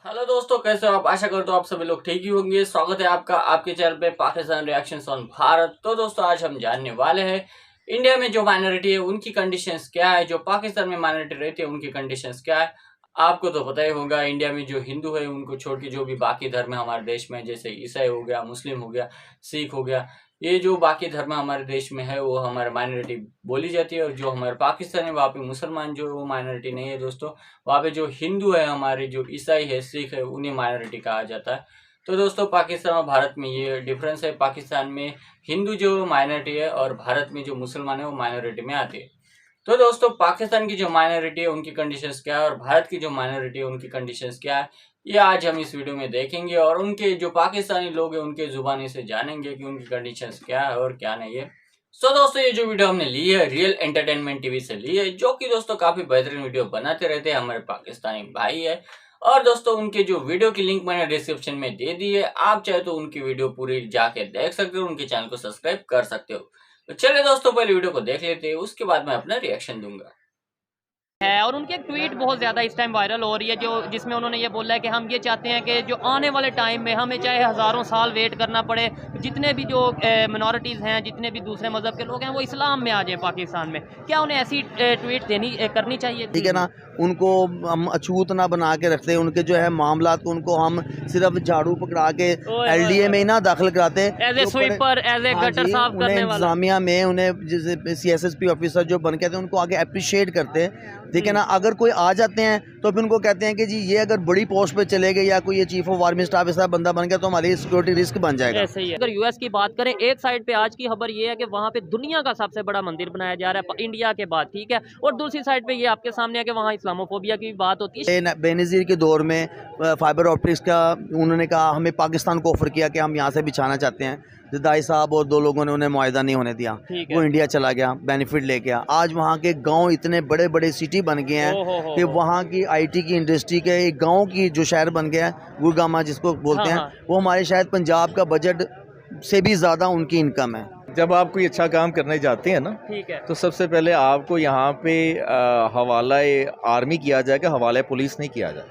Hello दोस्तों, कैसे हो आप? आशा करता हूँ आप सभी लोग ठीक ही होंगे। स्वागत है आपका आपके चैनल पे पाकिस्तान रिएक्शंस ऑन भारत। तो दोस्तों, आज हम जानने वाले हैं इंडिया में जो माइनॉरिटी है उनकी कंडीशंस क्या है, जो पाकिस्तान में माइनॉरिटी रहती है उनकी कंडीशंस क्या है। आपको तो पता ही होगा, इंडिया में जो हिंदू है उनको छोड़ के जो भी बाकी धर्म है हमारे देश में, जैसे ईसाई हो गया, मुस्लिम हो गया, सिख हो गया, ये जो बाकी धर्म हमारे देश में है वो हमारे माइनॉरिटी बोली जाती है। और जो हमारे पाकिस्तान है वहाँ पे मुसलमान जो है वो माइनॉरिटी नहीं है दोस्तों। वहाँ पे जो हिंदू है, हमारे जो ईसाई है, सिख है, उन्हें माइनॉरिटी कहा जाता है। तो दोस्तों, पाकिस्तान और भारत में ये डिफरेंस है। पाकिस्तान में हिंदू जो माइनॉरिटी है और भारत में जो मुसलमान है वो माइनॉरिटी में आती है। तो दोस्तों, पाकिस्तान की जो माइनॉरिटी है उनकी कंडीशंस क्या है और भारत की जो माइनॉरिटी है उनकी कंडीशंस क्या है, ये आज हम इस वीडियो में देखेंगे। और उनके जो पाकिस्तानी लोग हैं उनके जुबानी से जानेंगे कि उनकी कंडीशंस क्या है और क्या नहीं है। सो दोस्तों, ये जो वीडियो हमने ली है रियल एंटरटेनमेंट टीवी से ली है, जो कि दोस्तों काफी बेहतरीन वीडियो बनाते रहते हैं, हमारे पाकिस्तानी भाई है। और दोस्तों, उनके जो वीडियो की लिंक मैंने डिस्क्रिप्शन में दे दी है, आप चाहे तो उनकी वीडियो पूरी जाके देख सकते हो, उनके चैनल को सब्सक्राइब कर सकते हो। तो चलिए दोस्तों, पहले वीडियो को देख लेते हैं, उसके बाद मैं अपना रिएक्शन दूंगा। है। और उनकी एक ट्वीट बहुत ज़्यादा इस टाइम वायरल हो रही है, जो जिसमें उन्होंने ये बोला है कि हम ये चाहते हैं कि जो आने वाले टाइम में हमें चाहे हज़ारों साल वेट करना पड़े, जितने भी जो मिनॉरिटीज़ हैं, जितने भी दूसरे मज़हब के लोग हैं, वो इस्लाम में आ जाए पाकिस्तान में। क्या उन्हें ऐसी ट्वीट करनी चाहिए? ठीक है ना, उनको हम अछूत ना बना के रखते, उनके जो है मामला को उनको हम सिर्फ झाड़ू पकड़ा के एलडीए में ही ना दाखिल कराते, as a sweeper, as a gutter साफ करने वाला, इंतजामिया में उन्हें जैसे सीएसएसपी ऑफिसर जो बन के थे उनको आगे अप्रिशिएट करते। ठीक है ना, अगर कोई आ जाते हैं तो फिर उनको कहते हैं कि जी ये अगर बड़ी पोस्ट पे चले गए या कोई ये चीफ ऑफ आर्मी स्टाफ ऐसा बंदा बन गया तो हमारी सिक्योरिटी रिस्क बन जाएगा। ऐसे ही है। अगर यूएस की बात करें, एक साइड पे आज की खबर ये है कि वहाँ पे दुनिया का सबसे बड़ा मंदिर बनाया जा रहा है इंडिया के बाद, ठीक है, और दूसरी साइड पे ये आपके सामने है कि वहाँ इस्लामोफोबिया की बात होती है। बेनज़ीर के दौर में फाइबर ऑप्टिक्स का उन्होंने कहा, हमें पाकिस्तान को ऑफर किया कि हम यहाँ से बिछाना चाहते हैं। जदाई साहब और दो लोगों ने उन्हें मुआहदा नहीं होने दिया, वो इंडिया चला गया, बेनिफिट ले गया। आज वहाँ के गांव इतने बड़े बड़े सिटी बन गए हैं कि वहाँ की आईटी की इंडस्ट्री के एक गांव की जो शहर बन गया है, गुड़गामा जिसको बोलते हैं, वो हमारे शायद पंजाब का बजट से भी ज़्यादा उनकी इनकम है। जब आप कोई अच्छा काम करने जाते हैं ना, ठीक है, तो सबसे पहले आपको यहाँ पे हवाला आर्मी किया जाएगा, हवाला पुलिस नहीं किया जाएगा।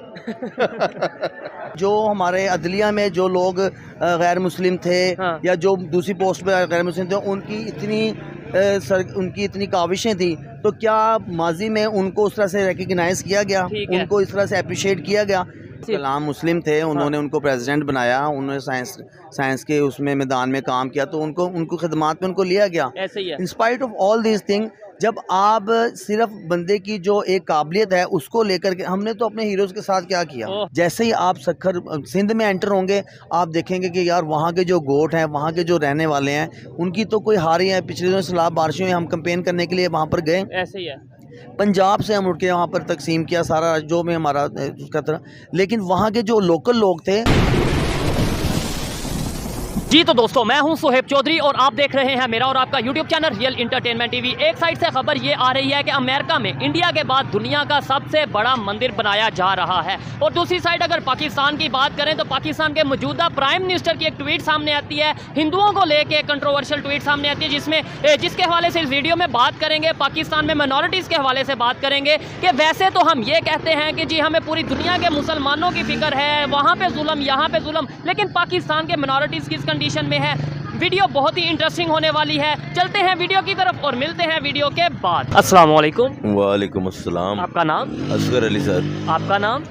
जो हमारे अदलिया में जो लोग गैर मुस्लिम थे, हाँ, या जो दूसरी पोस्ट पे गैर मुस्लिम थे, उनकी इतनी काविशें थी, तो क्या माजी में उनको उस तरह से रिकग्नाइज किया गया, उनको इस तरह से अप्रिशिएट किया गया? कलाम मुस्लिम थे, उन्होंने उनको प्रेसिडेंट बनाया, उन्होंने साइंस के उसमें मैदान में काम किया, तो उनको खिदमात में उनको लिया गया। ऐसे ही है। In spite of all this thing, जब आप सिर्फ बंदे की जो एक काबिलियत है उसको लेकर के, हमने तो अपने हीरोज़ के साथ क्या किया। जैसे ही आप सखर सिंध में एंटर होंगे, आप देखेंगे कि यार वहाँ के जो गोट हैं, वहाँ के जो रहने वाले हैं, उनकी तो कोई हार ही है। पिछले दिनों सैलाब बारिशों में हम कैंपेन करने के लिए वहाँ पर गए, ऐसे ही है, पंजाब से हम उठ के वहाँ पर तकसीम किया सारा जो में हमारा उसका तरह, लेकिन वहाँ के जो लोकल लोग थे। जी तो दोस्तों, मैं हूं सुहेब चौधरी और आप देख रहे हैं मेरा और आपका YouTube channel real entertainment TV. एक साइड से खबर ये आ रही है कि अमेरिका में इंडिया के बाद दुनिया का सबसे बड़ा मंदिर बनाया जा रहा है, और दूसरी साइड अगर पाकिस्तान की बात करें तो पाकिस्तान के मौजूदा प्राइम मिनिस्टर की एक ट्वीट सामने आती है, हिंदुओं को लेकर एक कंट्रोवर्शियल ट्वीट सामने आती है, जिसके हवाले से इस वीडियो में बात करेंगे। पाकिस्तान में माइनॉरिटीज़ के हवाले से बात करेंगे कि वैसे तो हम ये कहते हैं कि जी हमें पूरी दुनिया के मुसलमानों की फिक्र है, वहाँ पे जुल्म, यहाँ पे जुल्म, लेकिन पाकिस्तान के माइनॉरिटीज़ किस कंडीशन में है। वीडियो बहुत ही इंटरेस्टिंग होने वाली है, चलते हैं वीडियो की तरफ और मिलते हैं वीडियो के बाद। अस्सलाम वालेकुम। वालेकुम अस्सलाम। आपका नाम? असगर अली सर। आपका नाम?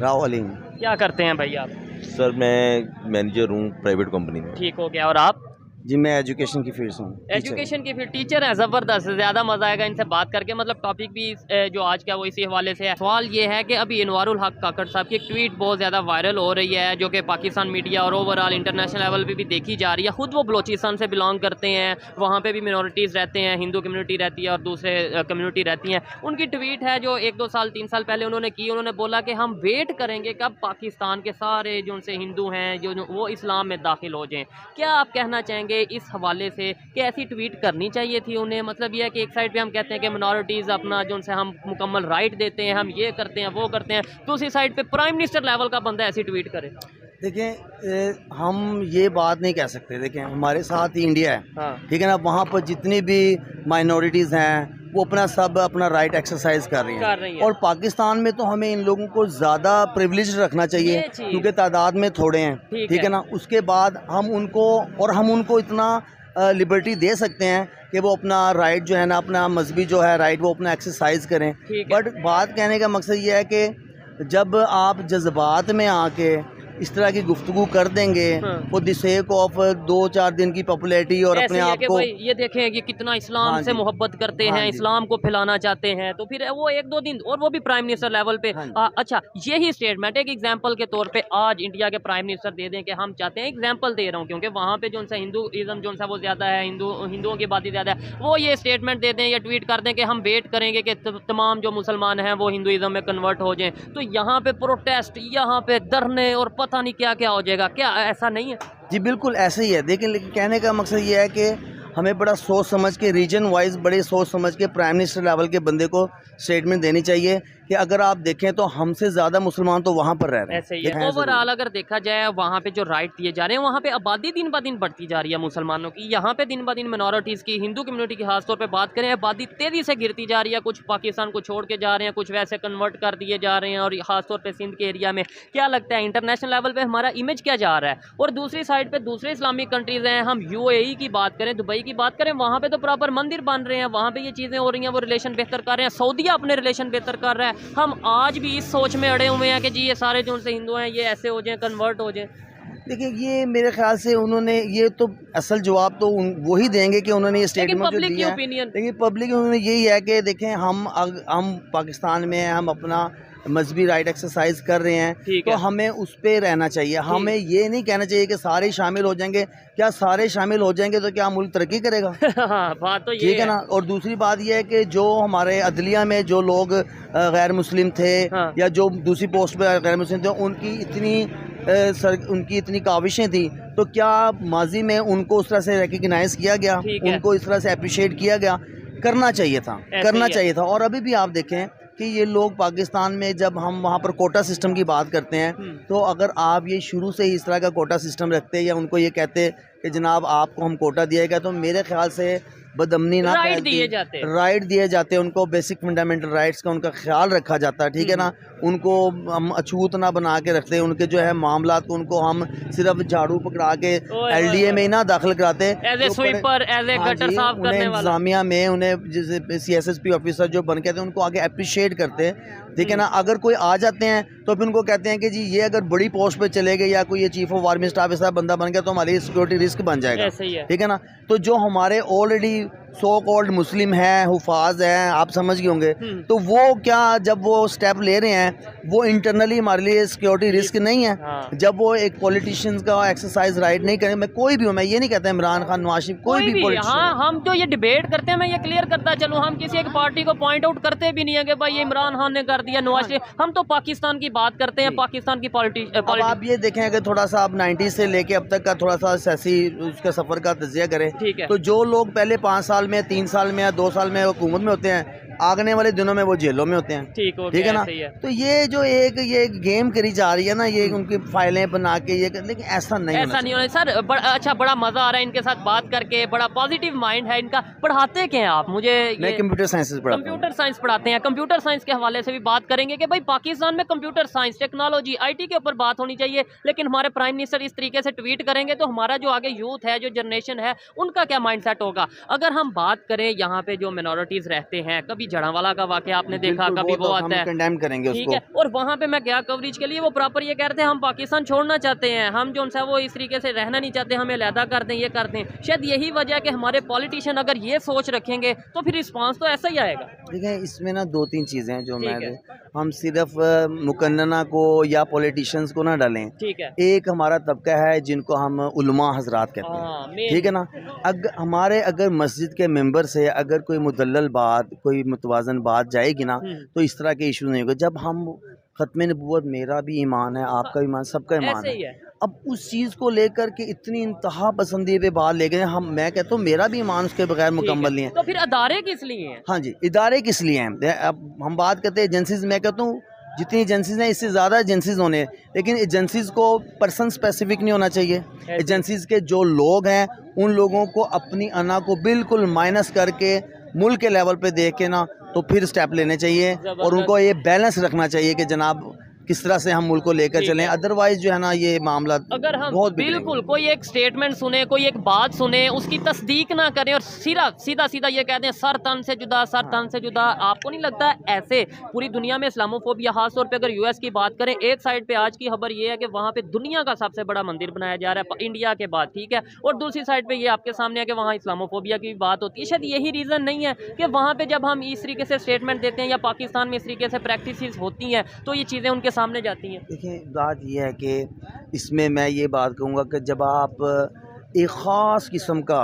राव अली। क्या करते हैं भाई आप? सर मैं मैनेजर हूँ प्राइवेट कंपनी में। ठीक हो गया। और आप? जी मैं एजुकेशन की फील्ड से हूँ। एजुकेशन की फील्ड, टीचर है, ज़बरदस्त, ज़्यादा मज़ा आएगा इनसे बात करके। मतलब टॉपिक भी जो आज का वो इसी हवाले से है। सवाल ये है कि अभी इनवारुल हक काकड़ साहब की एक ट्वीट बहुत ज़्यादा वायरल हो रही है, जो कि पाकिस्तान मीडिया और ओवरऑल इंटरनेशनल लेवल पे भी देखी जा रही है। खुद वो बलोचिस्तान से बिलोंग करते हैं, वहाँ पे भी मिनॉरिटीज़ रहते हैं, हिंदू कम्युनिटी रहती है और दूसरे कम्युनिटी रहती हैं। उनकी ट्वीट है जो 1-2 साल 3 साल पहले उन्होंने की। उन्होंने बोला कि हम वेट करेंगे कब पाकिस्तान के सारे जो उनसे हिंदू हैं जो वो इस्लाम में दाखिल हो जाएँ। क्या आप कहना चाहेंगे इस हवाले से कि ऐसी ट्वीट करनी चाहिए थी उन्हें? मतलब यह है कि एक साइड पे हम कहते हैं कि मिनॉरिटीज़ अपना जो उनसे हम मुकम्मल राइट देते हैं, हम ये करते हैं वो करते हैं, दूसरी साइड पे प्राइम मिनिस्टर लेवल का बंदा ऐसी ट्वीट करे। देखें, हम ये बात नहीं कह सकते। देखें, हमारे साथ ही इंडिया है, हाँ, ठीक है ना, वहाँ पर जितनी भी माइनॉरिटीज़ हैं वो अपना सब अपना राइट एक्सरसाइज कर रही हैं। और पाकिस्तान में तो हमें इन लोगों को ज़्यादा प्रिविलेज रखना चाहिए क्योंकि तादाद में थोड़े हैं, ठीक है ना। उसके बाद हम उनको इतना लिबर्टी दे सकते हैं कि वो अपना राइट जो है ना, अपना मजहबी जो है राइट, वो अपना एक्सरसाइज करें। बट बात कहने का मकसद ये है कि जब आप जज्बात में आके इस तरह की गुफ्तगू कर देंगे वो द सेक ऑफ 2-4 दिन की पॉपुलैरिटी और अपने आप को ये देखें कि कितना इस्लाम से मोहब्बत करते हैं, इस्लाम को फैलाना चाहते हैं, तो फिर वो 1-2 दिन और वो भी प्राइम मिनिस्टर लेवल पे। अच्छा, यही स्टेटमेंट एक एग्जांपल के तौर पे आज इंडिया के प्राइम मिनिस्टर दे दें कि हम चाहते हैं, एग्जांपल दे रहा हूँ क्योंकि वहाँ पे जो हिंदुइज्म जो वो ज़्यादा है, हिंदुओं की बातें ज़्यादा है, वो ये स्टेटमेंट दे दें या ट्वीट कर दें कि हम वेट करेंगे कि तमाम जो मुसलमान हैं वो हिंदुइज्म में कन्वर्ट हो जाएँ। तो यहाँ पे प्रोटेस्ट, यहाँ पे धरने और पता नहीं क्या क्या हो जाएगा, क्या ऐसा नहीं है? जी बिल्कुल ऐसे ही है। लेकिन कहने का मकसद ये है कि हमें बड़ा सोच समझ के रीजन वाइज बड़े सोच समझ के प्राइम मिनिस्टर लेवल के बंदे को स्टेटमेंट देनी चाहिए कि अगर आप देखें तो हमसे ज़्यादा मुसलमान तो वहाँ पर रह रहे हैं। ऐसे ही है। ओवरऑल अगर देखा जाए वहाँ पे जो राइट दिए जा रहे हैं, वहाँ पे आबादी दिन ब दिन बढ़ती जा रही है मुसलमानों की, यहाँ पे दिन ब दिन मिनॉरिटीज़ की, हिंदू कम्युनिटी की खासतौर पे बात करें, आबादी तेज़ी से गिरती जा रही है। कुछ पाकिस्तान को छोड़ के जा रहे हैं, कुछ वैसे कन्वर्ट कर दिए जा रहे हैं, और खासतौर पर सिंध के एरिया में क्या लगता है इंटरनेशनल लेवल पर हमारा इमेज क्या जा रहा है? और दूसरी साइड पर दूसरे इस्लामिक कंट्रीज़ हैं, हम UAE की बात करें, दुबई की बात करें, वहाँ पे तो प्रॉपर मंदिर बन रहे हैं, वहाँ पे ये चीज़ें हो रही हैं, वो रिलेशन बेहतर कर रहे हैं। सऊदीया अपने रिलेशन बेहतर कर रहा है। हम आज भी इस सोच में अड़े हुए हैं कि जी ये सारे जो उनसे हिंदू हैं ये ऐसे हो जाएं, कन्वर्ट हो जाएं। देखिए ये मेरे ख्याल से उन्होंने ये तो असल जवाब तो वही देंगे कि उन्होंने ये स्टेटमेंट जो दिया है। लेकिन पब्लिक में यही है कि देखें हम पाकिस्तान में हैं, हम अपना मजहबी राइट एक्सरसाइज कर रहे हैं, तो हमें उस पर रहना चाहिए। हमें ये नहीं कहना चाहिए कि सारे शामिल हो जाएंगे। क्या सारे शामिल हो जाएंगे तो क्या मुल्क तरक्की करेगा? बात तो ये ठीक है ना। और दूसरी बात ये है कि जो हमारे अदलिया में जो लोग गैर मुस्लिम थे या जो दूसरी पोस्ट पे गैर मुस्लिम थे, उनकी इतनी काविशें थी, तो क्या माजी में उनको उस तरह से रिकग्नाइज किया गया, उनको इस तरह से अप्रिशिएट किया गया? करना चाहिए था। और अभी भी आप देखें कि ये लोग पाकिस्तान में जब हम वहाँ पर कोटा सिस्टम की बात करते हैं, तो अगर आप ये शुरू से ही इस तरह का कोटा सिस्टम रखते या उनको ये कहते कि जनाब आपको हम कोटा दिया गया, तो मेरे ख्याल से बदअमनी ना राइट दिए जाते उनको बेसिक फंडामेंटल राइट्स का उनका ख्याल रखा जाता है, ठीक है ना। उनको हम अछूत ना बना के रखते, उनके जो है मामलात को उनको हम सिर्फ झाड़ू पकड़ा के LDA में ही ना दाखिल कराते, इंतजामिया में उन्हें जैसे CSSP ऑफिसर जो बन के थे उनको आगे अप्रिशिएट करते, ठीक है ना। अगर कोई आ जाते हैं तो फिर उनको कहते हैं कि जी ये अगर बड़ी पोस्ट पे चले गए या कोई ये चीफ ऑफ आर्मी स्टाफ ऐसा बंदा बन गया तो हमारी सिक्योरिटी रिस्क बन जाएगा, ठीक है ना। तो जो हमारे ऑलरेडी सो कॉल्ड मुस्लिम हैं, हुफाज हैं, आप समझ गए होंगे, तो वो क्या जब वो स्टेप ले रहे हैं वो इंटरनली हमारे लिए सिक्योरिटी रिस्क नहीं है? जब वो एक पॉलिटिशियंस का एक्सरसाइज राइट नहीं करें, मैं कोई भी हूँ, मैं ये नहीं कहता इमरान खान, नवाज शरीफ, कोई भी हम जो ये डिबेट करते हैं, मैं ये क्लियर करता चलूँ, हम किसी एक पार्टी को पॉइंट आउट करते भी नहीं है कि भाई ये इमरान खान ने कर दिया, नवाज शरीफ, हम तो पाकिस्तान की बात करते हैं, पाकिस्तान की पॉलिटिक्स। आप ये देखें अगर थोड़ा सा आप 90 से लेके अब तक का थोड़ा सा सियासी उसका सफर का तजिया करें, तो जो लोग पहले 5 साल में, 3 साल में या 2 साल में हुकूमत में होते हैं, आगने वाले दिनों में वो जेलों में होते हैं, ठीक है ना। तो ये जो ये गेम करी जा रही है ना, ये उनकी फाइलें बना के ये, लेकिन ऐसा नहीं होना सर। अच्छा, बड़ा मजा आ रहा है इनके साथ बात करके, बड़ा पॉजिटिव माइंड है इनका। पढ़ाते क्या हैं आप? मैं कंप्यूटर साइंस पढ़ाते हैं। कंप्यूटर साइंस के हवाले से भी बात करेंगे कि भाई पाकिस्तान में कंप्यूटर साइंस, टेक्नोलॉजी, IT के ऊपर बात होनी चाहिए, लेकिन हमारे प्राइम मिनिस्टर इस तरीके से ट्वीट करेंगे तो हमारा जो आगे यूथ है, जो जनरेशन है, उनका क्या माइंडसेट होगा? अगर हम बात करें यहाँ पे जो मिनॉरिटीज रहते हैं, कभी जड़ावाला का वाकया आपने देखा, कभी वो आता है, कंडेम करेंगे ठीक है, और वहाँ पे मैं गया कवरेज के लिए, वो प्रॉपर ये कह रहे थे हम पाकिस्तान छोड़ना चाहते हैं, हम जो है वो इस तरीके से रहना नहीं चाहते, हमें अलहदा कर दें, ये कर दें। शायद यही वजह है कि हमारे पॉलिटिशियन अगर ये सोच रखेंगे तो फिर रिस्पांस तो ऐसा ही आएगा। देखिए इसमें ना 2-3 चीज़ें हैं जो हम सिर्फ मुकन्नना को या पॉलिटिशियंस को ना डालें, ठीक है। एक हमारा तबका है जिनको हम उलमा हजरात कहते हैं, ठीक है ना। अगर मस्जिद के मेंबर से अगर कोई मुदल्लल बात, कोई मुतवाज़न बात जाएगी ना, तो इस तरह के इशू नहीं होगा। जब हम खत्म नबूवत, मेरा भी ईमान है, आपका ईमान, सबका ईमान है, अब उस चीज़ को लेकर के इतनी इंतहा पसंदी पे बात ले गए मैं कहता हूँ मेरा भी ईमान उसके बगैर मुकम्मल नहीं है। तो फिर इदारे किस लिए हैं? हाँ जी, इदारे किस लिए हैं? अब हम बात करते हैं एजेंसीज, मैं कहता हूँ जितनी एजेंसीज हैं इससे ज़्यादा एजेंसीज होने, लेकिन एजेंसीज को पर्सन स्पेसिफिक नहीं होना चाहिए। एजेंसीज के जो लोग हैं उन लोगों को अपनी अना को बिल्कुल माइनस करके मुल्क के लेवल पे देख के ना तो फिर स्टेप लेने चाहिए और उनको ये बैलेंस रखना चाहिए कि जनाब किस तरह से हम मुल्क को लेकर चलें, अदरवाइज जो है ना ये मामला अगर हम बहुत बिल्कुल कोई एक स्टेटमेंट सुने, कोई एक बात सुने, उसकी तस्दीक ना करें और सीधा सीधा ये कहते हैं सर तन से जुदा, सर तन से जुदा। आपको नहीं लगता ऐसे पूरी दुनिया में इस्लामोफोबिया, खास तौर पे अगर यूएस की बात करें, एक साइड पे आज की खबर ये है कि वहाँ पे दुनिया का सबसे बड़ा मंदिर बनाया जा रहा है इंडिया के बाद, ठीक है, और दूसरी साइड पे ये आपके सामने है कि वहाँ इस्लामोफोबिया की बात होती है। शायद यही रीज़न नहीं है कि वहाँ पे जब हम इस तरीके से स्टेटमेंट देते हैं या पाकिस्तान में इस तरीके से प्रैक्टिस होती हैं तो ये चीज़ें उनके सामने जाती हैं। देखिए बात यह है कि इसमें मैं ये बात कहूँगा कि जब आप एक ख़ास किस्म का,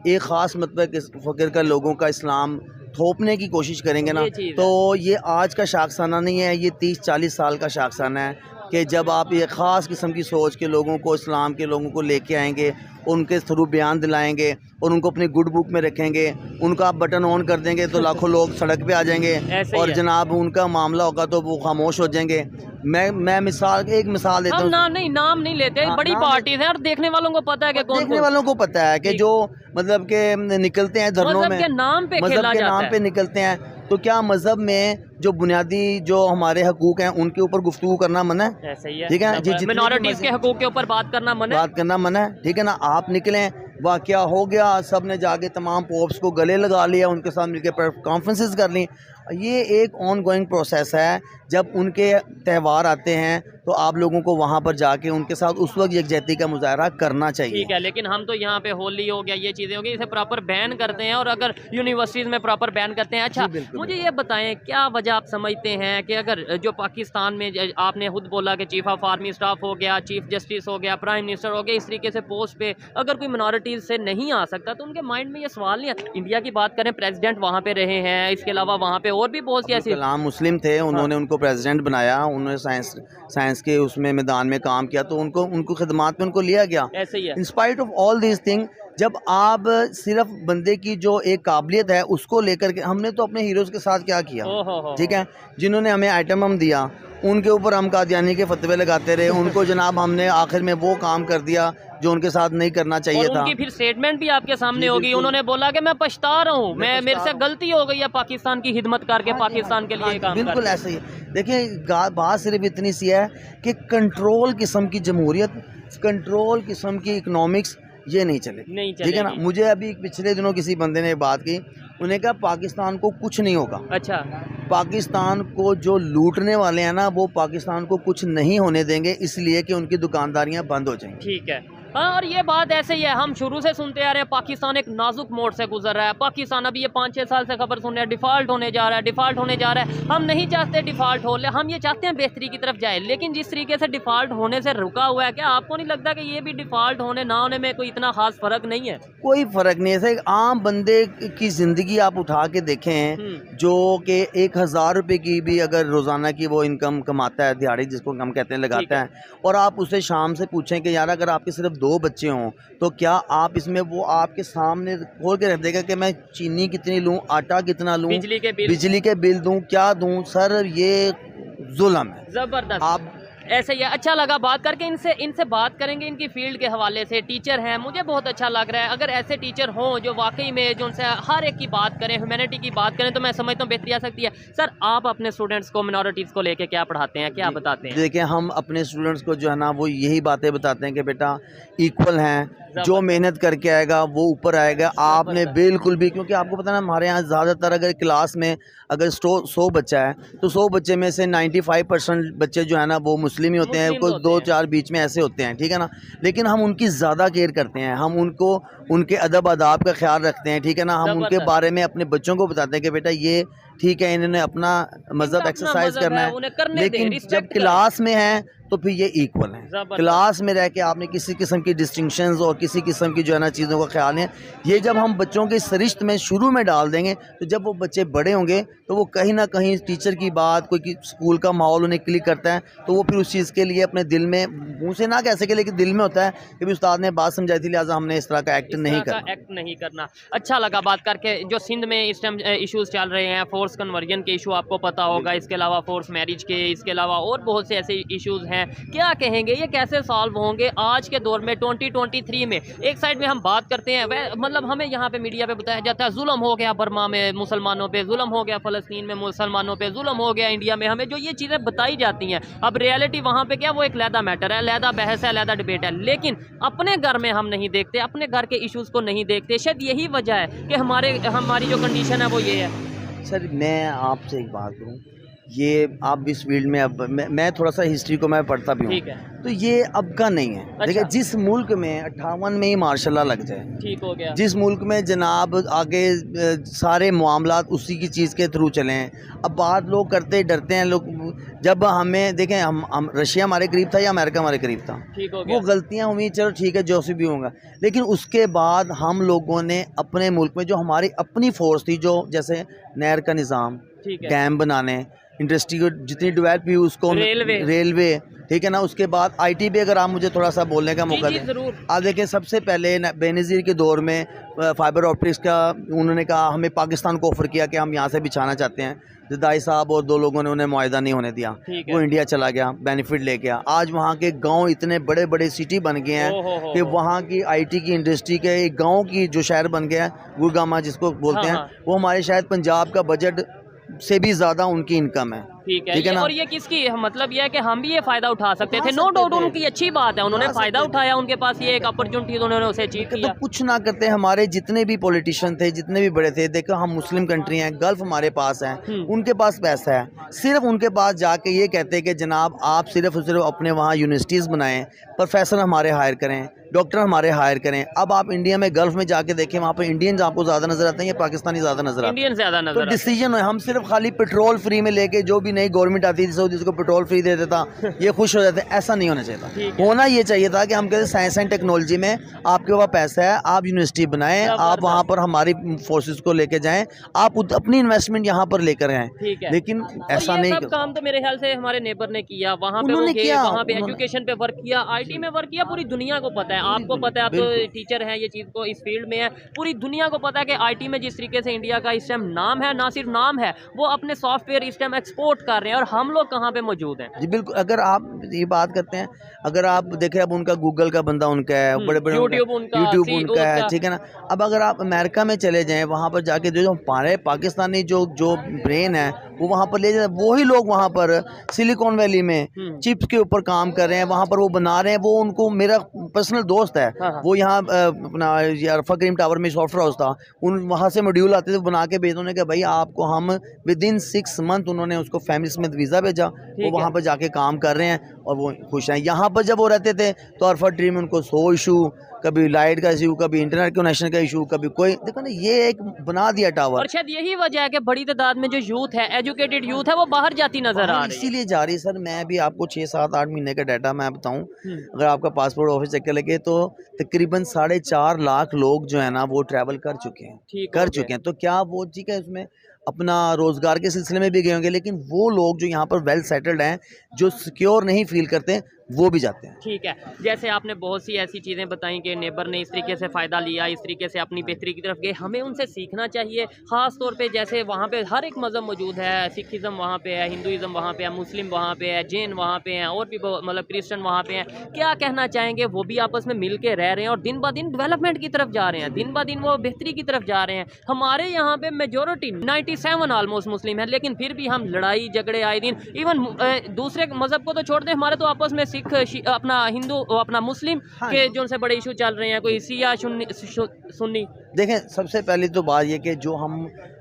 एक ख़ास मतलब फ़िक्र का लोगों का इस्लाम थोपने की कोशिश करेंगे ना, तो ये आज का शाखसाना नहीं है, ये 30-40 साल का शाखसाना है कि जब आप एक ख़ास किस्म की सोच के लोगों को, इस्लाम के लोगों को लेके आएंगे, उनके थ्रू बयान दिलाएंगे और उनको अपनी गुड बुक में रखेंगे, उनका आप बटन ऑन कर देंगे तो लाखों लोग सड़क पे आ जाएंगे और जनाब उनका मामला होगा तो वो खामोश हो जाएंगे। मैं एक मिसाल देता हूँ। नाम नहीं लेते, बड़ी पार्टीज हैं और देखने वालों को पता है कि कौन, देखने वालों को पता है कि जो मतलब के निकलते हैं धरनों में, मज़हब के नाम पे निकलते हैं, तो क्या मज़हब में जो बुनियादी जो हमारे हकूक़ हैं उनके ऊपर गुफ्तगू करना मना है? ठीक है, मिनॉरिटीज़ के हकूक़ के ऊपर बात करना मना है, ठीक है ना। आप निकलें, वाक़या हो गया, सब ने जाके तमाम पोप्स को गले लगा लिया, उनके साथ मिलकर कॉन्फ्रेंसेस कर ली। ये एक ऑन गोइंग प्रोसेस है। जब उनके त्यौहार आते हैं तो आप लोगों को वहाँ पर जाके उनके साथ उस वक्त यकजहती का मुजाहरा करना चाहिए। ठीक है, लेकिन हम तो यहाँ पे होली हो गया, ये चीज़ें हो गई, इसे प्रॉपर बैन करते हैं और अगर यूनिवर्सिटीज़ में प्रॉपर बैन करते हैं। अच्छा, मुझे ये बताएं क्या वजह आप समझते हैं कि अगर जो पाकिस्तान में आपने खुद बोला कि चीफ ऑफ आर्मी स्टाफ हो गया, चीफ जस्टिस हो गया, प्राइम मिनिस्टर हो गया, इस तरीके से पोस्ट पे अगर कोई मिनॉरिटीज़ से नहीं आ सकता तो उनके माइंड में ये सवाल नहीं आता? इंडिया की बात करें, प्रेसिडेंट वहाँ पे रहे हैं, इसके अलावा वहाँ पे और भी बहुत सी ऐसी, कलाम मुस्लिम थे, उन्होंने उनको प्रेसिडेंट बनाया, उन्होंने साइंस के उसमें मैदान में काम किया, तो उनको खिदमात में उनको लिया गया। ऐसे ही है। In spite of all this thing, जब आप सिर्फ बंदे की जो एक काबिलियत है उसको लेकर के, हमने तो अपने हीरोज़ के साथ क्या किया, ठीक है, जिन्होंने हमें आइटम हम दिया उनके ऊपर हम कादियानी के फतवे लगाते रहे, उनको जनाब हमने आखिर में वो काम कर दिया जो उनके साथ नहीं करना चाहिए था। उनकी फिर स्टेटमेंट भी आपके सामने होगी, उन्होंने बोला कि मैं पछता रहा हूँ, मेरे से गलती हो गई है पाकिस्तान की खिदमत करके, पाकिस्तान के लिए काम। बिल्कुल ऐसे ही। देखिए बात सिर्फ इतनी सी है कि कंट्रोल किस्म की जमहूरियत, कंट्रोल किस्म की इकनॉमिक्स ये नहीं चले, ठीक है ना। मुझे अभी पिछले दिनों किसी बंदे ने बात की, उन्हें कहा पाकिस्तान को कुछ नहीं होगा। अच्छा, पाकिस्तान को जो लूटने वाले हैं ना वो पाकिस्तान को कुछ नहीं होने देंगे, इसलिए कि उनकी दुकानदारियां बंद हो जाएंगी। ठीक है, हाँ, और ये बात ऐसे ही है, हम शुरू से सुनते आ रहे हैं पाकिस्तान एक नाजुक मोड़ से गुजर रहा है। पाकिस्तान अभी ये 5-6 साल से खबर सुन रहे हैं डिफ़ॉल्ट होने जा रहा है, डिफ़ॉल्ट होने जा रहा है। हम नहीं चाहते डिफ़ॉल्ट हो, हम ये चाहते हैं बेहतरी की तरफ जाए, लेकिन जिस तरीके से डिफ़ॉल्ट होने से रुका हुआ है, क्या आपको नहीं लगता कि ये भी डिफ़ॉल्ट होने ना होने में कोई इतना खास फ़र्क नहीं है? कोई फ़र्क नहीं है। एक आम बंदे की ज़िंदगी आप उठा के देखें जो कि 1000 रुपये की भी अगर रोज़ाना की वो इनकम कमाता है, दिहाड़ी जिसको हम कहते हैं लगाता है, और आप उसे शाम से पूछें कि यार अगर आपके सिर्फ 2 बच्चे हों तो क्या आप इसमें, वो आपके सामने खोल के रख देगा कि मैं चीनी कितनी लूँ, आटा कितना लूँ, बिजली के बिल दूँ, क्या दूँ? सर ये जुल्म है, ज़बरदस्त। आप ऐसे ही अच्छा लगा बात करके, इनसे बात करेंगे इनकी फील्ड के हवाले से। टीचर हैं, मुझे बहुत अच्छा लग रहा है अगर ऐसे टीचर हों जो वाकई में जो उनसे हर एक की बात करें, ह्यूमैनिटी की बात करें, तो मैं समझता हूँ बेहतरी आ सकती है। सर, आप अपने स्टूडेंट्स को मिनॉरिटीज़ को लेके क्या पढ़ाते हैं, क्या बताते हैं? देखिए, हम अपने स्टूडेंट्स को जो है ना वो यही बातें बताते हैं कि बेटा इक्वल हैं, जो मेहनत करके आएगा वो ऊपर आएगा। आपने बिल्कुल भी, क्योंकि आपको पता है ना हमारे यहाँ ज़्यादातर अगर क्लास में अगर 100 बच्चा है तो 100 बच्चे में से 95% बच्चे जो है ना वो मुस्लिम ही होते हैं, कोई 2-4 बीच में ऐसे होते हैं, ठीक है ना। लेकिन हम उनकी ज़्यादा केयर करते हैं, हम उनको उनके अदब आदाब का ख्याल रखते हैं, ठीक है ना। हम उनके बारे में अपने बच्चों को बताते हैं कि बेटा ये ठीक है, इन्होंने अपना मज़हब एक्सरसाइज करना है, लेकिन जब क्लास में है तो फिर ये इक्वल है। क्लास में रह के आपने किसी किस्म की डिस्टिंक्शंस और किसी किस्म की जो है ना चीज़ों का ख्याल नहीं है। ये जब हम बच्चों के सरिश्त में शुरू में डाल देंगे तो जब वो बच्चे बड़े होंगे तो वो कहीं ना कहीं टीचर की बात, कोई स्कूल का माहौल उन्हें क्लिक करता है तो वो फिर उस चीज़ के लिए अपने दिल में मुंह से ना कह सके, लेकिन दिल में होता है कि भी उस्ताद ने बात समझाई थी, लिहाजा हमने इस तरह का एक्ट नहीं करना। अच्छा लगा बात करके। जो सिंध में इस टाइम इश्यूज चल रहे हैं, फोर्स कन्वर्जन के इशू आपको पता होगा, इसके अलावा फोर्स मैरिज के, इसके अलावा और बहुत से ऐसे इश्यूज हैं, क्या कहेंगे ये कैसे सॉल्व होंगे आज के दौर में 2023 में? एक साइड में हम बात करते हैं, मतलब हमें यहाँ पे मीडिया पे बताया जाता है जुल्म हो गया बर्मा में मुसलमानों पे, जुल्म हो गया फ़लस्तीन में मुसलमानों पे, जुल्म हो गया इंडिया में, हमें जो ये चीज़ें बताई जाती हैं। अब रियलिटी वहाँ पे क्या, वो एक लहदा मैटर है, लहदा बहस है, लहदा डिबेट है, लेकिन अपने घर में हम नहीं देखते, अपने घर के इश्यूज़ को नहीं देखते। शायद यही वजह है कि हमारी जो कंडीशन है वो ये है। सर मैं आपसे एक बात करूँ, ये आप इस फील्ड में, अब मैं थोड़ा सा हिस्ट्री को मैं पढ़ता भी हूँ, तो ये अब का नहीं है। अच्छा। देखिए, जिस मुल्क में 58 में ही मार्शल लॉ लग जाए, ठीक हो गया, जिस मुल्क में जनाब आगे सारे मामलात उसी की चीज़ के थ्रू चले हैं, अब बात लोग करते डरते हैं लोग। जब हमें देखें, हम रशिया हमारे करीब था या अमेरिका हमारे करीब था, ठीक हो गया, वो गलतियाँ हुई, चलो ठीक है, जो सी भी होगा, लेकिन उसके बाद हम लोगों ने अपने मुल्क में जो हमारी अपनी फोर्स थी, जो जैसे नहर का निज़ाम, डैम बनाने, इंडस्ट्री को जितनी डेवलप हुई उसको, रेलवे, ठीक है ना, उसके बाद आईटी पे अगर आप मुझे थोड़ा सा बोलने का मौका दें। आप देखिए, सबसे पहले बेनज़ीर के दौर में फाइबर ऑप्टिक्स का उन्होंने कहा, हमें पाकिस्तान को ऑफर किया कि हम यहाँ से बिछाना चाहते हैं, जदाई साहब और 2 लोगों ने उन्हें मुआहिदा नहीं होने दिया, वो इंडिया चला गया, बेनिफिट ले गया। आज वहाँ के गांव इतने बड़े बड़े सिटी बन गए हैं कि वहाँ की आईटी की इंडस्ट्री के एक गांव की जो शहर बन गया है, गुड़गामा जिसको बोलते हैं, वो हमारे शायद पंजाब का बजट से भी ज़्यादा उनकी इनकम है। ठीक है ना? और ये किसकी मतलब ये है कि हम भी ये फायदा उठा सकते थे, नो डाउट उनकी अच्छी बात है, उन्होंने फायदा उठाया, उनके पास ये एक अपॉर्चुनिटी उन्होंने उसे अचीव किया। तो कुछ ना करते, हमारे जितने भी पॉलिटिशियन थे, जितने भी बड़े थे, देखो हम मुस्लिम कंट्री हैं, गल्फ हमारे पास है, उनके पास पैसा है, सिर्फ उनके पास जाके ये कहते हैं कि जनाब आप सिर्फ और सिर्फ अपने वहाँ यूनिवर्सिटीज़ बनाएं, प्रोफेसर हमारे हायर करें, डॉक्टर हमारे हायर करें। अब आप इंडिया में गल्फ में जाके देखें, वहाँ पर इंडियंस आपको ज़्यादा नजर आते हैं या पाकिस्तानी ज़्यादा नजर आते हैं? तो डिसीजन है, हम सिर्फ खाली पेट्रोल फ्री में लेके, जो भी नई गवर्नमेंट आती थी सऊदी उसको पेट्रोल फ्री दे देता, ये खुश हो जाते। ऐसा नहीं होना चाहिए था। होना ये चाहिए था कि हम कहते साइंस एंड टेक्नोलॉजी में आपके पास पैसा है, आप यूनिवर्सिटी बनाएं, आप वहाँ पर हमारी फोर्सेस को लेके जाएं, आप अपनी इन्वेस्टमेंट यहाँ पर लेकर आएं, लेकिन ऐसा नहीं। काम तो मेरे ख्याल से हमारे नेबर ने किया, वहाँ पे वहाँ पे एजुकेशन पे वर्क किया, आईटी में वर्क किया, पूरी दुनिया को पता है, आपको पता है, आप तो टीचर हैं, ये चीज़ को इस फील्ड में है, पूरी दुनिया को पता है कि आईटी में जिस तरीके से इंडिया का इस टाइम नाम है, ना सिर्फ नाम है, वो अपने सॉफ्टवेयर इस टाइम एक्सपोर्ट कर रहे हैं, और हम लोग कहाँ पे मौजूद हैं। जी बिल्कुल, अगर आप ये बात करते हैं, अगर आप देखें, अब उनका गूगल का बंदा उनका है, बड़े बड़े यूट्यूब उनका है, ठीक है ना। अब अगर आप अमेरिका में चले जाएं, वहाँ पर जाके जो हमारे पाकिस्तानी जो ब्रेन है वो वहाँ पर ले जाए, वही लोग वहाँ पर सिलिकॉन वैली में चिप्स के ऊपर काम कर रहे हैं, वहाँ पर वो बना रहे हैं। वो उनको, मेरा पर्सनल दोस्त है, वो यहाँ अपना अरफा क्रीम टावर में सॉफ्टवेयर हाउस था, वहाँ से मॉड्यूल आते थे बना के भेज, उन्होंने कहा भाई आपको हम विदिन 6 मंथ, उन्होंने उसको फैमिली समेत वीज़ा भेजा, वो वहाँ पर जाके काम कर रहे हैं और वो खुश हैं। यहाँ पर जब वो रहते थे तो अरफा ट्री में उनको 100 इशू, कभी लाइट का इशू, कभी इंटरनेट कनेक्शन का इशू, कभी कोई, देखो ना, ये एक बना दिया टावर। और शायद यही वजह है कि बड़ी तादाद में जो यूथ है, एजुकेटेड यूथ है, वो बाहर जाती नजर आ रही है, इसीलिए जा रही है। सर मैं भी आपको 6, 7, 8 महीने का डाटा मैं बताऊं, अगर आपका पासपोर्ट ऑफिस चेक कर लगे तो तकरीबन 4.5 लाख लोग जो है ना वो ट्रैवल कर चुके हैं, तो क्या वो ठीक है उसमें अपना रोजगार के सिलसिले में भी गए होंगे, लेकिन वो लोग जो यहाँ पर वेल सेटल्ड हैं, जो सिक्योर नहीं फील करते, वो भी जाते हैं। ठीक है, जैसे आपने बहुत सी ऐसी चीज़ें बताई कि नेबर ने इस तरीके से फ़ायदा लिया, इस तरीके से अपनी बेहतरी की तरफ गए, हमें उनसे सीखना चाहिए। ख़ास तौर पे जैसे वहाँ पे हर एक मज़हब मौजूद है, सिखिज़म वहाँ पे है, हिंदुज़म वहाँ पे है, मुस्लिम वहाँ पे है, जैन वहाँ पे हैं, और भी मतलब क्रिश्चियन वहाँ पे हैं। क्या कहना चाहेंगे, वो भी आपस में मिल के रह रहे हैं और दिन ब दिन डेवलपमेंट की तरफ जा रहे हैं, दिन ब दिन वो बेहतरी की तरफ जा रहे हैं। हमारे यहाँ पे मेजोरिटी 97 ऑलमोस्ट मुस्लिम है, लेकिन फिर भी हम लड़ाई झगड़े आए दिन, इवन दूसरे मज़हब को तो छोड़ दें, हमारे तो आपस में अपना हिंदू, अपना मुस्लिम के जो उनसे बड़े इशू चल रहे हैं, कोई शिया सुन्नी। देखें, सबसे पहले तो बात ये कि जो हम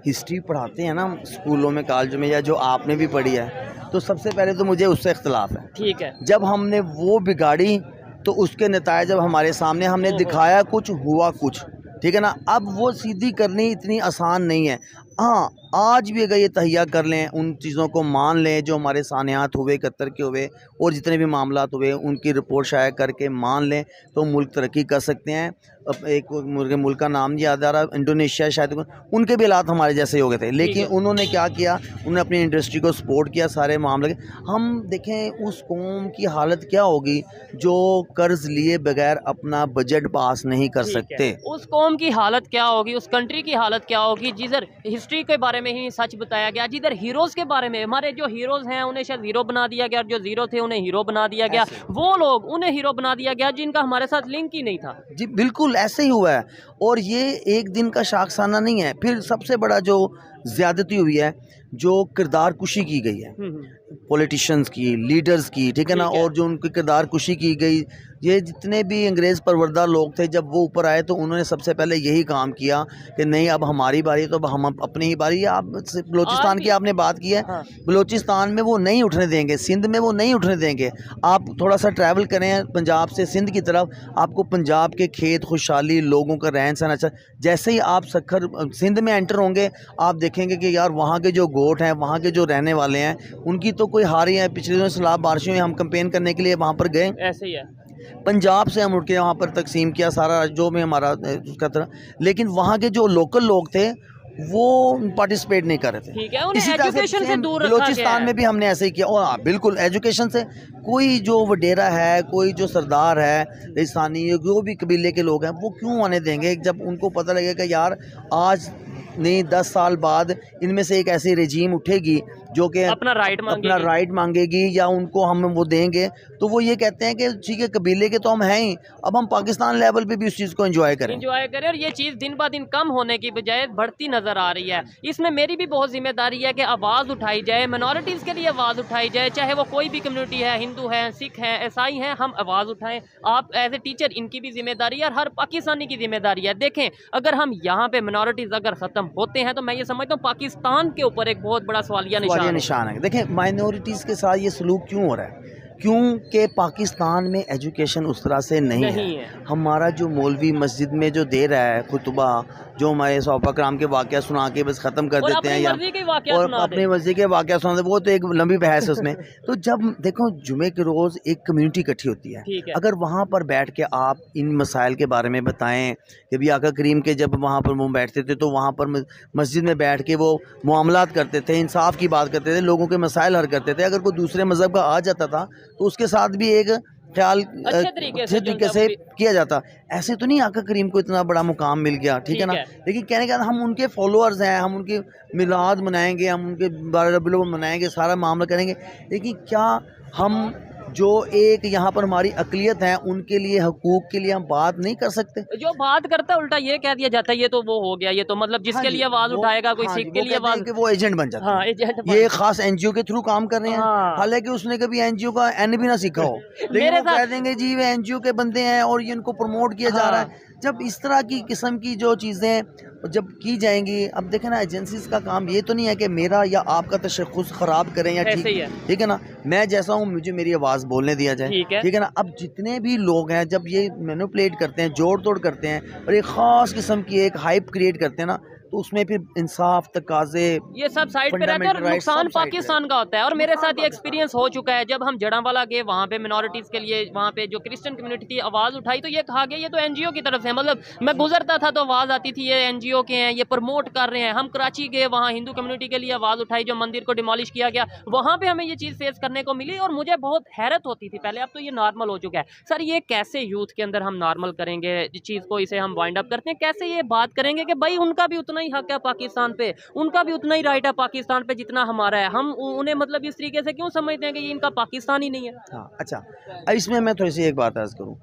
हिस्ट्री पढ़ाते हैं ना स्कूलों में, कॉलेजों में, या जो आपने भी पढ़ी है, तो सबसे पहले तो मुझे उससे इख्तिलाफ है। ठीक है, जब हमने वो बिगाड़ी तो उसके नतीजे जब हमारे सामने, हमने दिखाया कुछ, हुआ कुछ, ठीक है ना। अब वो सीधी करनी इतनी आसान नहीं है। हाँ, आज भी अगर ये तहिया कर लें, उन चीज़ों को मान लें जो हमारे सानियात हुए, कतर के हुए और जितने भी मामलात हुए, उनकी रिपोर्ट शाया करके मान लें तो मुल्क तरक्की कर सकते हैं। अब एक मुल्क का नाम नहीं याद आ रहा, इंडोनेशिया शायद, उनके भी हालात हमारे जैसे ही हो गए थे, लेकिन उन्होंने क्या किया, उन्होंने अपनी इंडस्ट्री को सपोर्ट किया सारे मामले। हम देखें उस कौम की हालत क्या होगी जो कर्ज लिए बगैर अपना बजट पास नहीं कर सकते। उस कौम की हालत क्या होगी, उस कंट्री की हालत क्या होगी जिधर हिस्ट्री के बारे में ही सच बताया गया, जिधर हीरोज़ के बारे में, हमारे जो हीरोज़ हैं उन्हें शायद हीरो बना दिया गया, जो ज़ीरो थे उन्हें हीरो बना दिया गया, वो लोग उन्हें हीरो बना दिया गया जिनका हमारे साथ लिंक ही नहीं था। जी बिल्कुल ऐसे ही हुआ है, और ये एक दिन का शाखसाना नहीं है। फिर सबसे बड़ा जो ज़्यादती हुई है, जो किरदार कुशी की गई है पॉलिटिशियंस की, लीडर्स की, ठीक है ना, और जो उनकी किरदार कुशी की गई, ये जितने भी अंग्रेज़ परवरदा लोग थे जब वो ऊपर आए तो उन्होंने सबसे पहले यही काम किया कि नहीं अब हमारी बारी, तो अब हम अपनी ही बारी है। आप बलूचिस्तान की आपने बात की है, बलूचिस्तान में वो नहीं उठने देंगे, सिंध में वो नहीं उठने देंगे। आप थोड़ा सा ट्रैवल करें पंजाब से सिंध की तरफ, आपको पंजाब के खेत खुशहाली, लोगों का रहन सहन अच्छा। जैसे ही आप सखर सिंध में एंटर होंगे आप देखेंगे कि यार वहाँ के जो गोट हैं, वहाँ के जो रहने वाले हैं, उनकी तो कोई हार ही है। पिछले दिनों सैलाब बारिशों में हम कंपेन करने के लिए वहाँ पर गए, ऐसे ही है, पंजाब से हम उठ के वहाँ पर तकसीम किया सारा जो में हमारा उसका तरह, लेकिन वहाँ के जो लोकल लोग थे वो पार्टिसिपेट नहीं कर रहे थे। ठीक है, उन्हें इसी तरह एजुकेशन से दूर रखा बलूचिस्तान में भी हमने ऐसे ही किया। और बिल्कुल एजुकेशन से कोई जो वडेरा है, कोई जो सरदार है राजस्थानी, जो भी कबीले के लोग हैं, वो क्यों आने देंगे जब उनको पता लगेगा कि यार आज नहीं 10 साल बाद इनमें से एक ऐसी रेजीम उठेगी जो कि अपना राइट मांगेगी या उनको हम वो देंगे, तो वो ये कहते हैं कि ठीक है कबीले के तो हम हैं ही, अब हम पाकिस्तान लेवल पे भी उस चीज़ को एंजॉय करें। और ये चीज़ दिन ब दिन कम होने की बजाय बढ़ती नज़र आ रही है। इसमें मेरी भी बहुत जिम्मेदारी है कि आवाज़ उठाई जाए, मिनॉरिटीज़ के लिए आवाज़ उठाई जाए, चाहे वो कोई भी कम्युनिटी है, हिंदू है, सिख है, ईसाई हैं, हम आवाज़ उठाएं। आप एज ए टीचर इनकी भी जिम्मेदारी है और हर पाकिस्तानी की जिम्मेदारी है। देखें, अगर हम यहाँ पे मिनॉरिटीज़ अगर ख़त्म होते हैं तो मैं ये समझता हूँ पाकिस्तान के ऊपर एक बहुत बड़ा सवालिया निशान है। देखें माइनॉरिटीज़ के साथ ये सलूक क्यों हो रहा है, क्योंकि पाकिस्तान में एजुकेशन उस तरह से नहीं है। हमारा जो मौलवी मस्जिद में जो दे रहा है खुतबा, जो हमारे सहाबा कराम के वाक़या सुना के बस ख़त्म कर देते हैं, या और अपने मस्जिद के वाक़या सुना दे, वो तो एक लंबी बहस है उसमें। तो जब देखो जुमे के रोज़ एक कम्युनिटी इकट्ठी होती है, अगर वहाँ पर बैठ के आप इन मसाइल के बारे में बताएं कि भी आका करीम के जब वहाँ पर वो बैठते थे तो वहाँ पर मस्जिद में बैठ के वो मामलात करते थे, इंसाफ की बात करते थे, लोगों के मसाइल हल करते थे। अगर कोई दूसरे मज़हब का आ जाता था तो उसके साथ भी एक ख्याल अच्छे तरीके से किया जाता। ऐसे तो नहीं आका करीम को इतना बड़ा मुकाम मिल गया, ठीक है ना, लेकिन कहने का हम उनके फॉलोअर्स हैं, हम उनके मिलाद मनाएंगे, हम उनके रबीउल अव्वल मनाएंगे, सारा मामला करेंगे, लेकिन क्या हम जो एक यहाँ पर हमारी अकलियत है उनके लिए, हकूक के लिए हम बात नहीं कर सकते? जो बात करता है उल्टा ये कह दिया जाता है ये तो वो हो गया, ये तो मतलब जिसके लिए आवाज उठाएगा कोई सिख के लिए आवाज, वो एजेंट बन जाता है, ये खास एनजीओ के थ्रू काम कर रहे हैं, हालांकि उसने कभी एनजीओ का एन भी ना सीखा हो, लेकिन वो कह देंगे जी वे एनजीओ के बंदे हैं और ये इनको प्रमोट किया जा रहा है। जब इस तरह की किस्म की जो चीज़ें जब की जाएंगी, अब देखें ना एजेंसीज का काम ये तो नहीं है कि मेरा या आपका तशख़्ख़ुस ख़राब करें या ठीक है ना, मैं जैसा हूँ मुझे मेरी आवाज़ बोलने दिया जाए, ठीक है ना। अब जितने भी लोग हैं जब ये मैनिपुलेट करते हैं, जोड़ तोड़ करते हैं और एक ख़ास किस्म की एक हाइप क्रिएट करते हैं ना, तो उसमें फिर इंसाफ तकाजे ये सब साइड पे रहते हैं और नुकसान पाकिस्तान का होता है। और मेरे साथ ये एक्सपीरियंस हो चुका है, जब हम जड़ांवाला गए वहाँ पे मिनॉरिटीज़ के लिए, वहाँ पे जो क्रिश्चियन कम्युनिटी थी आवाज़ उठाई तो ये कहा गया ये तो एनजीओ की तरफ से, मतलब मैं गुजरता था तो आवाज़ आती थी ये एनजीओ के हैं, ये प्रमोट कर रहे हैं। हम कराची गए, वहाँ हिंदू कम्युनिटी के लिए आवाज़ उठाई, जो मंदिर को डिमोलिश किया गया, वहाँ पर हमें ये चीज़ फेस करने को मिली और मुझे बहुत हैरत होती थी पहले, अब तो ये नॉर्मल हो चुका है। सर ये कैसे यूथ के अंदर हम नॉर्मल करेंगे चीज़ को, इसे हम वाइंड अप करते हैं, कैसे ये बात करेंगे कि भाई उनका भी उतना ही हक है पाकिस्तान पे, उनका भी उतना ही राइट है पाकिस्तान पे जितना हमारा है, हम उन्हें मतलब इस तरीके से क्यों समझते हैं कि ये इनका पाकिस्तान ही नहीं है। हाँ अच्छा, इसमें मैं थोड़ी सी एक बात अर्ज करूँ,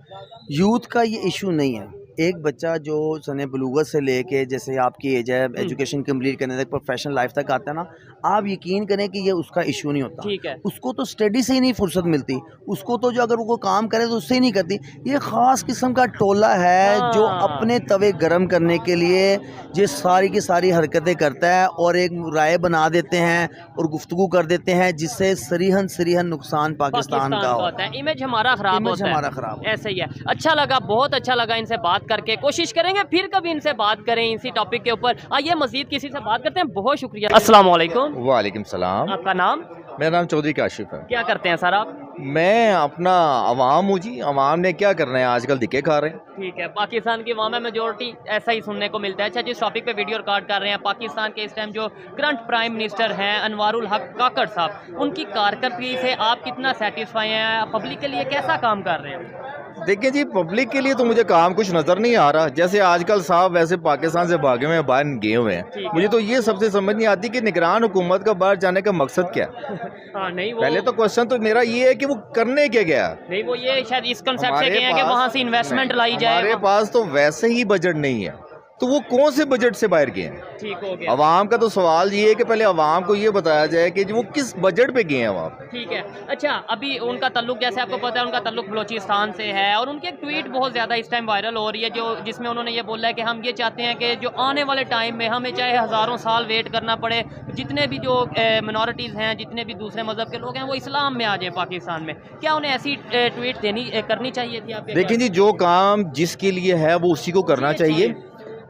यूथ का ये इशू नहीं है। एक बच्चा जो सने बलूगत से लेके जैसे आपकी एज है एजुकेशन कंप्लीट करने तक प्रोफेशनल लाइफ तक आता है ना, आप यकीन करें कि ये उसका इशू नहीं होता, ठीक है। उसको तो स्टडी से ही नहीं फुर्सत मिलती, उसको तो जो अगर वो काम करे तो उससे ही नहीं करती। ये ख़ास किस्म का टोला है जो अपने तवे गर्म करने के लिए ये सारी की सारी हरकतें करता है और एक राय बना देते हैं और गुफ्तगू कर देते हैं, जिससे सरीहन नुकसान पाकिस्तान का होता है, इमेज हमारा खराब होता है, ऐसे ही है। अच्छा लगा, बहुत अच्छा लगा इनसे बात बात करके कोशिश करेंगे फिर कभी इनसे बात करें इसी टॉपिक के ऊपर। आइए मजीद किसी से बात करते हैं। बहुत शुक्रिया। अस्सलाम वालेकुम। वालेकुम सलाम। आपका नाम? मेरा नाम चौधरी काशिफ है। क्या करते हैं सर आप? मैं अपना अवाम हूँ जी। अवाम ने क्या करना है, आजकल दिखे खा रहे हैं। ठीक है, पाकिस्तान की अवाम में मेजोरिटी ऐसा ही सुनने को मिलता है। अच्छा, जिस टॉपिक पे वीडियो रिकॉर्ड कर रहे हैं, पाकिस्तान के इस टाइम जो करंट प्राइम मिनिस्टर हैं अनवारुल हक काकड़ साहब, उनकी कारकर्दगी से आप कितना सेटिस्फाई हैं? पब्लिक के लिए कैसा काम कर रहे हैं? देखिए जी, पब्लिक के लिए तो मुझे काम कुछ नज़र नहीं आ रहा। जैसे आजकल साहब वैसे पाकिस्तान से भागे हुए हैं, बाहर गए हुए हैं। मुझे तो ये सबसे समझ नहीं आती कि निगरान हुकूमत का बाहर जाने का मकसद क्या है। हाँ, नहीं वो पहले तो क्वेश्चन तो मेरा ये है कि वो करने क्या गया। नहीं, वो ये शायद इस कंसेप्ट से गए हैं कि वहाँ से इन्वेस्टमेंट लाई जाए। हमारे पास तो वैसे ही बजट नहीं है, तो वो कौन से बजट से बाहर गए हैं? ठीक हो गया। अवाम का तो सवाल ये है कि पहले अवाम को ये बताया जाए कि वो किस बजट पे गए हैं अवाम। ठीक है। अच्छा, अभी उनका ताल्लुक जैसे आपको पता है उनका ताल्लुक बलोचिस्तान से है और उनकी एक ट्वीट बहुत ज़्यादा इस टाइम वायरल हो रही है जो जिसमें उन्होंने ये बोला है कि हम ये चाहते हैं कि जो आने वाले टाइम में हमें चाहे हज़ारों साल वेट करना पड़े, जितने भी जो मिनॉरिटीज़ हैं, जितने भी दूसरे मज़हब के लोग हैं, वो इस्लाम में आ जाए पाकिस्तान में। क्या उन्हें ऐसी ट्वीट करनी चाहिए थी? आप देखिए जी, जो काम जिसके लिए है वो उसी को करना चाहिए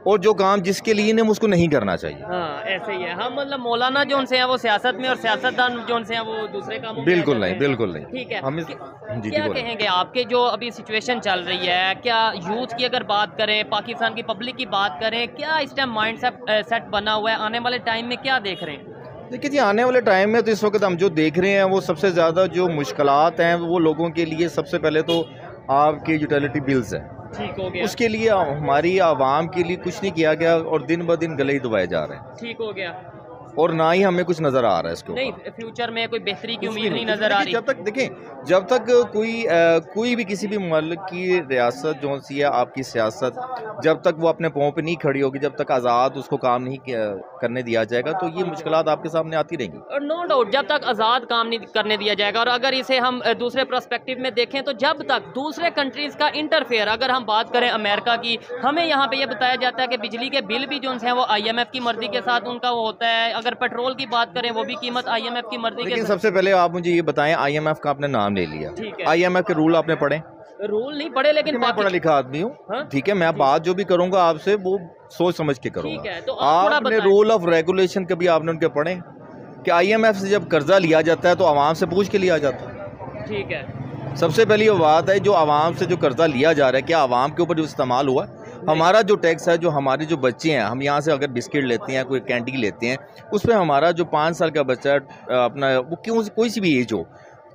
और जो काम जिसके लिए नहीं उसको नहीं करना चाहिए। हाँ, ऐसे ही है। हम मतलब मौलाना जो उनसे हैं वो सियासत में और सियासतदान जो उनसे हैं वो दूसरे कामों में। बिल्कुल नहीं, बिल्कुल नहीं। ठीक है। हम क्या कहेंगे आपके जो अभी सिचुएशन चल रही है, क्या यूथ की अगर बात करें, पाकिस्तान की पब्लिक की बात करें, क्या इस टाइम माइंड सेट बना हुआ है? आने वाले टाइम में क्या देख रहे हैं? देखिए जी, आने वाले टाइम में तो इस वक्त हम जो देख रहे हैं वो सबसे ज़्यादा जो मुश्किलात हैं वो लोगों के लिए सबसे पहले तो आपके यूटिलिटी बिल्स हैं। ठीक हो गया। उसके लिए हमारी आवाम के लिए कुछ नहीं किया गया और दिन ब दिन गले ही दबाए जा रहे हैं। ठीक हो गया। और ना ही हमें कुछ नज़र आ रहा है इसको। नहीं, फ्यूचर में कोई बेहतरी की कुछ उम्मीद नहीं नज़र आ रही। जब तक देखें, जब तक कोई भी किसी भी मुल्क की रियासत जो सी है, आपकी सियासत जब तक वो अपने पाँव पे नहीं खड़ी होगी, जब तक आज़ाद उसको काम नहीं करने दिया जाएगा, तो ये मुश्किलात आपके सामने आती रहेंगी। और नो डाउट जब तक आज़ाद काम नहीं करने दिया जाएगा, और अगर इसे हम दूसरे पर्सपेक्टिव में देखें तो जब तक दूसरे कंट्रीज़ का इंटरफेयर, अगर हम बात करें अमेरिका की, हमें यहाँ पे ये बताया जाता है कि बिजली के बिल भी जो हैं वो IMF की मर्जी के साथ उनका वो होता है। अगर पेट्रोल की बात करें वो भी कीमत IMF की मर्जी के लेकिन साथ। सबसे पहले आप मुझे ये बताएं, IMF का आपने नाम ले लिया, ठीक है। IMF के रूल आपने पढ़े? रूल नहीं पढ़े, लेकिन मैं पढ़ा लिखा आदमी हूँ। हाँ? ठीक है, मैं बात जो भी करूंगा आपसे वो सोच समझ के ठीक है, करूंगा। तो आप थोड़ा आपने बताएं। रूल ऑफ रेगुलेशन कभी आपने उनके पढ़े कि IMF से जब कर्जा लिया जाता है तो आवाम से पूछ के लिया जाता है? ठीक है। सबसे पहली वो बात है, जो आवाम से जो कर्जा लिया जा रहा है क्या आवाम के ऊपर जो इस्तेमाल हुआ? हमारा जो टैक्स है, जो हमारे जो बच्चे हैं, हम यहाँ से अगर बिस्किट लेते हैं, कोई कैंडी लेते हैं, उस पर हमारा जो 5 साल का बच्चा अपना वो क्यों कोई सी भी एज हो,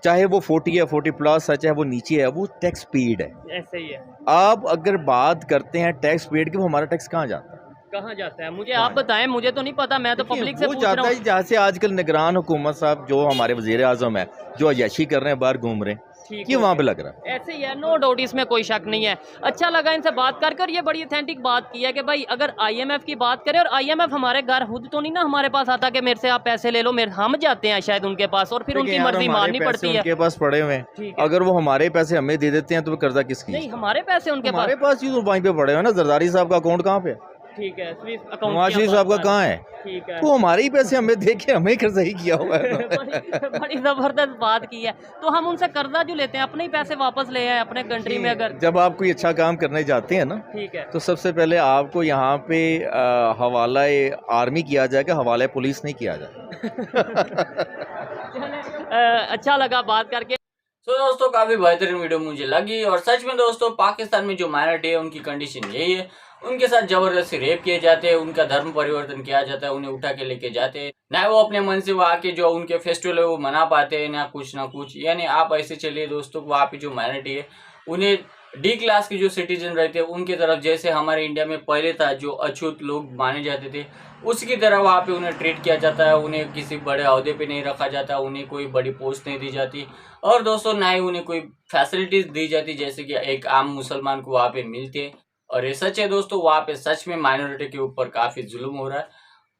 चाहे वो 40 है, 40 प्लस है, चाहे वो नीचे है, वो टैक्स पेड है। ऐसे ही है। आप अगर बात करते हैं टैक्स पेड की, वो हमारा टैक्स कहाँ जाता है? कहाँ जाता है? मुझे आप बताएं, मुझे तो नहीं पता, मैं तो पब्लिक से वो पूछ रहा जाता हूँ। है जहाँ से आजकल निगरान हुकूमत साहब जो हमारे वजीर आजम है, जो अय्याशी कर रहे हैं, बाहर घूम रहे हैं, ठीक ये हो वहाँ पे गया। लग रहा है। ऐसे ही है, नो डाउट, इसमें कोई शक नहीं है। अच्छा लगा इनसे बात करके, और ये बड़ी ऑथेंटिक बात की है कि भाई अगर IMF की बात करें, और IMF हमारे घर खुद तो नहीं ना हमारे पास आता कि मेरे से आप पैसे ले लो, हम जाते हैं शायद उनके पास और फिर देखिए उनकी यार, मर्जी हमारे माननी पैसे पड़ती है। उनके पास पड़े हुए ठीक हैं, है। अगर वो हमारे पैसे हमें दे देते हैं तो वो कर्जा किसकी? नहीं, हमारे पैसे उनके हमारे पास। पास यूँ वहीं पे पड़े हुए हैं ना। जरदारी साहब का अकाउंट कहाँ पे है? ठीक है, स्विस नवाज अकाउंट शरीफ साहब का कहाँ है? ठीक है। तो हमारे ही पैसे हमें दे के हमें कर्जा ही किया हुआ है। बड़ी जबरदस्त बात की है। तो हम उनसे कर्जा जो लेते हैं अपने ही पैसे वापस ले आए अपने कंट्री में अगर। जब आप कोई अच्छा काम करने जाते हैं ना, ठीक है। तो सबसे पहले आपको यहाँ पे हवाला आर्मी किया जाएगा, हवाला पुलिस नहीं किया जाएगा। अच्छा लगा बात करके। तो दोस्तों काफी बेहतरीन वीडियो मुझे लगी, और सच में दोस्तों पाकिस्तान में जो माइनॉरिटी है उनकी कंडीशन यही है। उनके साथ जबरदस्ती रेप किए जाते हैं, उनका धर्म परिवर्तन किया जाता है, उन्हें उठा के लेके जाते हैं, ना वो अपने मन से वहाँ के जो उनके फेस्टिवल है वो मना पाते हैं, ना कुछ। यानी आप ऐसे चलिए दोस्तों, वहाँ पे जो माइनॉरिटी है उन्हें D क्लास के जो सिटीजन रहते हैं उनकी तरफ, जैसे हमारे इंडिया में पहले था जो अछूत लोग माने जाते थे, उसकी तरह वहाँ पे उन्हें ट्रीट किया जाता है। उन्हें किसी बड़े अहदे पे नहीं रखा जाता, उन्हें कोई बड़ी पोस्ट नहीं दी जाती, और दोस्तों ना ही उन्हें कोई फैसिलिटीज दी जाती जैसे कि एक आम मुसलमान को वहाँ पे मिलते हैं। और ये सच है दोस्तों, वहाँ पे सच में माइनॉरिटी के ऊपर काफ़ी जुल्म हो रहा है।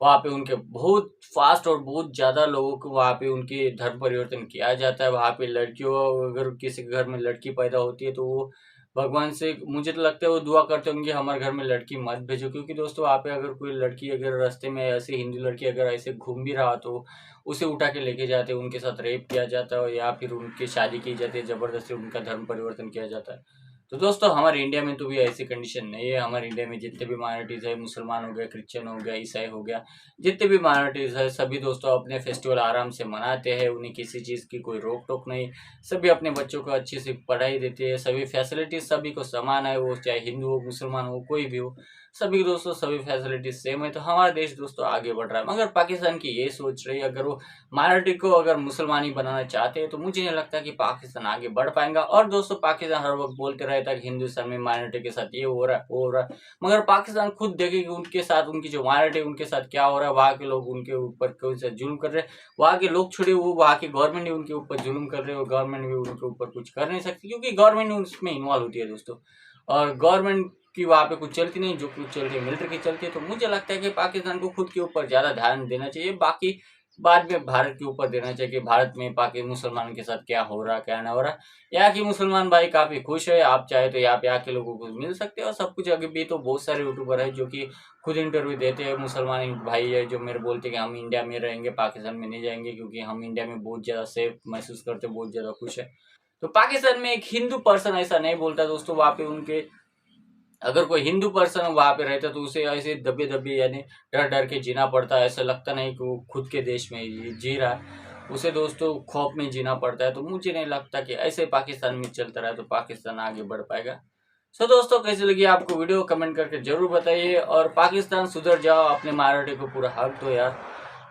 वहाँ पे उनके बहुत फास्ट और बहुत ज़्यादा लोगों को वहाँ पे उनके धर्म परिवर्तन किया जाता है। वहाँ पे लड़कियों, अगर किसी के घर में लड़की पैदा होती है तो वो भगवान से, मुझे तो लगता है वो दुआ करते होंगे हमारे घर में लड़की मत भेजो, क्योंकि दोस्तों वहाँ पे अगर कोई लड़की अगर रास्ते में ऐसे हिंदू लड़की अगर ऐसे घूम भी रहा तो उसे उठा के लेके जाते हैं, उनके साथ रेप किया जाता है या फिर उनकी शादी की जाती है, ज़बरदस्ती उनका धर्म परिवर्तन किया जाता है। तो दोस्तों हमारे इंडिया में तो भी ऐसी कंडीशन नहीं है। हमारे इंडिया में जितने भी माइनॉरिटीज़ है, मुसलमान हो गया, क्रिश्चियन हो गया, ईसाई हो गया, जितने भी माइनॉरिटीज़ है सभी दोस्तों अपने फेस्टिवल आराम से मनाते हैं। उन्हें किसी चीज़ की कोई रोक टोक नहीं। सभी अपने बच्चों को अच्छी सी पढ़ाई देते हैं। सभी फैसिलिटीज़ सभी को समान है, वो चाहे हिंदू हो, मुसलमान हो, कोई भी हो, सभी दोस्तों सभी फैसिलिटीज सेम है। तो हमारा देश दोस्तों आगे बढ़ रहा है। मगर पाकिस्तान की ये सोच रही है, अगर वो माइनॉरिटी को अगर मुसलमानी बनाना चाहते हैं तो मुझे नहीं लगता कि पाकिस्तान आगे बढ़ पाएगा। और दोस्तों पाकिस्तान हर वक्त बोलते रहता है कि हिंदुस्तान में माइनॉरिटी के साथ ये हो रहा है, वो हो रहा है, मगर पाकिस्तान खुद देखे कि उनके साथ, उनकी जो माइनॉरिटी उनके साथ क्या हो रहा है। वहाँ के लोग उनके ऊपर कौन सा जुल्म कर रहे हैं, वहाँ के लोग छोड़े, वो वहाँ की गवर्नमेंट भी उनके ऊपर जुल्म कर रहे हैं और गवर्नमेंट भी उनके ऊपर कुछ कर नहीं सकती, क्योंकि गवर्नमेंट उसमें इन्वॉल्व होती है दोस्तों। और गवर्नमेंट की वहाँ पे कुछ चलती नहीं, जो कुछ चलती है मिलिट्री की चलती है। तो मुझे लगता है कि पाकिस्तान को खुद के ऊपर ज़्यादा ध्यान देना चाहिए, बाकी बाद में भारत के ऊपर देना चाहिए कि भारत में पाकि मुसलमान के साथ क्या हो रहा क्या ना हो रहा। यहाँ की मुसलमान भाई काफ़ी खुश है। आप चाहे तो यहाँ पे आके लोगों को मिल सकते हो और सब कुछ। अभी भी तो बहुत सारे यूट्यूबर है जो कि खुद इंटरव्यू देते हैं। मुसलमान भाई है जो मेरे बोलते हैं कि हम इंडिया में रहेंगे, पाकिस्तान में नहीं जाएंगे, क्योंकि हम इंडिया में बहुत ज़्यादा सेफ महसूस करते, बहुत ज़्यादा खुश है। तो पाकिस्तान में एक हिंदू पर्सन ऐसा नहीं बोलता दोस्तों। वहाँ पे उनके अगर कोई हिंदू पर्सन वहाँ पे रहता तो उसे ऐसे दबे दबे यानी डर डर के जीना पड़ता है। ऐसा लगता नहीं कि वो खुद के देश में जी रहा है, उसे दोस्तों खौफ में जीना पड़ता है। तो मुझे नहीं लगता कि ऐसे पाकिस्तान में चलता रहा तो पाकिस्तान आगे बढ़ पाएगा। सो दोस्तों कैसी लगी आपको वीडियो, कमेंट करके जरूर बताइए। और पाकिस्तान सुधर जाओ, अपने माइनॉरिटी को पूरा हक दो यार।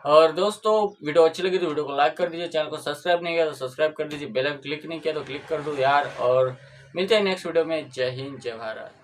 और दोस्तों वीडियो अच्छी लगी तो वीडियो को लाइक कर दीजिए, चैनल को सब्सक्राइब नहीं किया तो सब्सक्राइब कर दीजिए, बेल आइकन क्लिक नहीं किया तो क्लिक कर दो यार। और मिलते हैं नेक्स्ट वीडियो में। जय हिंद, जय भारत।